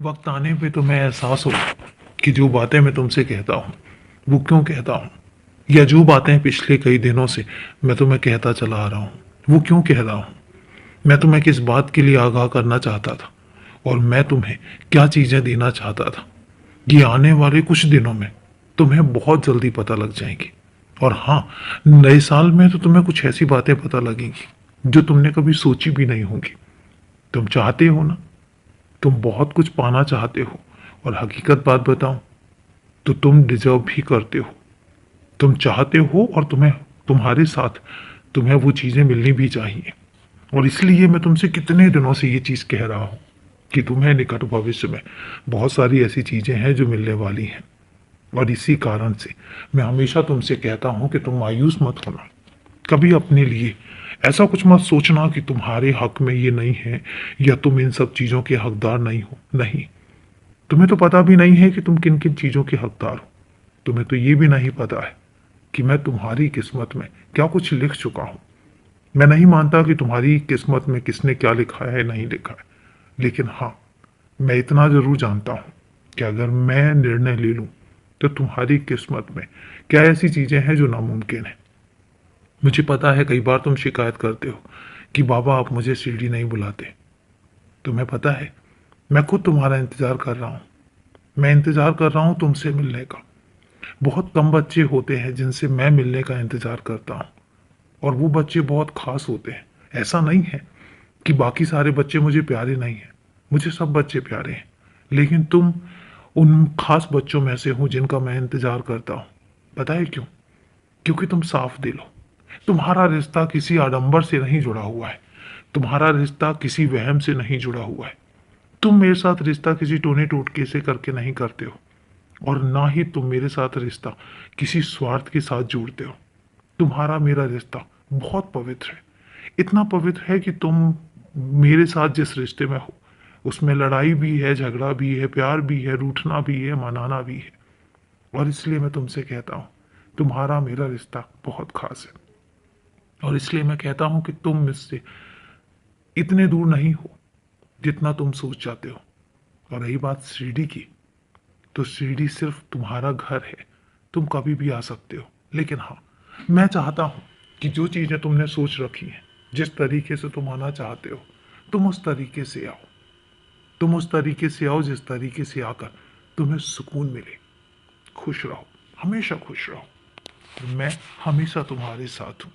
वक्त आने पे तुम्हें एहसास हो कि जो बातें मैं तुमसे कहता हूँ वो क्यों कहता हूँ, या जो बातें पिछले कई दिनों से मैं तुम्हें कहता चला आ रहा हूँ वो क्यों कह रहा हूँ। मैं तुम्हें किस बात के लिए आगाह करना चाहता था और मैं तुम्हें क्या चीज़ें देना चाहता था, ये आने वाले कुछ दिनों में तुम्हें बहुत जल्दी पता लग जाएंगी। और हाँ, नए साल में तो तुम्हें कुछ ऐसी बातें पता लगेंगी जो तुमने कभी सोची भी नहीं होंगी। तुम चाहते हो ना, तुम बहुत कुछ पाना चाहते हो, और हकीकत बात बताऊं तो तुम डिजर्व भी करते हो। तुम चाहते हो और तुम्हें तुम्हारे साथ तुम्हें वो चीज़ें मिलनी भी चाहिए। और इसलिए मैं तुमसे कितने दिनों से ये चीज़ कह रहा हूँ कि तुम्हें निकट भविष्य में बहुत सारी ऐसी चीज़ें हैं जो मिलने वाली हैं। और इसी कारण से मैं हमेशा तुमसे कहता हूँ कि तुम मायूस मत होना। कभी अपने लिए ऐसा कुछ मत सोचना कि तुम्हारे हक में ये नहीं है या तुम इन सब चीज़ों के हकदार नहीं हो। नहीं, तुम्हें तो पता भी नहीं है कि तुम किन किन चीज़ों के हकदार हो। तुम्हें तो ये भी नहीं पता है कि मैं तुम्हारी किस्मत में क्या कुछ लिख चुका हूँ। मैं नहीं मानता कि तुम्हारी किस्मत में किसने क्या लिखा है नहीं लिखा है, लेकिन हाँ, मैं इतना जरूर जानता हूँ कि अगर मैं निर्णय ले लूँ तो तुम्हारी किस्मत में क्या ऐसी चीज़ें हैं जो नामुमकिन है। मुझे पता है कई बार तुम शिकायत करते हो कि बाबा आप मुझे सीढ़ी नहीं बुलाते। तुम्हें पता है मैं खुद तुम्हारा इंतजार कर रहा हूँ। मैं इंतजार कर रहा हूँ तुमसे मिलने का। बहुत कम बच्चे होते हैं जिनसे मैं मिलने का इंतजार करता हूँ, और वो बच्चे बहुत खास होते हैं। ऐसा नहीं है कि बाकी सारे बच्चे मुझे प्यारे नहीं हैं, मुझे सब बच्चे प्यारे हैं, लेकिन तुम उन खास बच्चों में से हो जिनका मैं इंतजार करता हूँ। पता है क्यों? क्योंकि तुम साफ दिल हो। तुम्हारा रिश्ता किसी आडंबर से नहीं जुड़ा हुआ है। तुम्हारा रिश्ता किसी वहम से नहीं जुड़ा हुआ है। तुम मेरे साथ रिश्ता किसी टोने टोटके से करके नहीं करते हो, और ना ही तुम मेरे साथ रिश्ता किसी स्वार्थ के साथ जोड़ते हो। तुम्हारा मेरा रिश्ता बहुत पवित्र है। इतना पवित्र है कि तुम मेरे साथ जिस रिश्ते में हो उसमें लड़ाई भी है, झगड़ा भी है, प्यार भी है, रूठना भी है, मनाना भी है। और इसलिए मैं तुमसे कहता हूँ तुम्हारा मेरा रिश्ता बहुत खास है। और इसलिए मैं कहता हूँ कि तुम मुझसे इतने दूर नहीं हो जितना तुम सोच जाते हो। और रही बात शिरडी की, तो शिरडी सिर्फ तुम्हारा घर है। तुम कभी भी आ सकते हो, लेकिन हाँ, मैं चाहता हूँ कि जो चीज़ें तुमने सोच रखी हैं, जिस तरीके से तुम आना चाहते हो, तुम उस तरीके से आओ। तुम उस तरीके से आओ जिस तरीके से आकर तुम्हें सुकून मिले। खुश रहो, हमेशा खुश रहो। मैं हमेशा तुम्हारे साथ हूँ।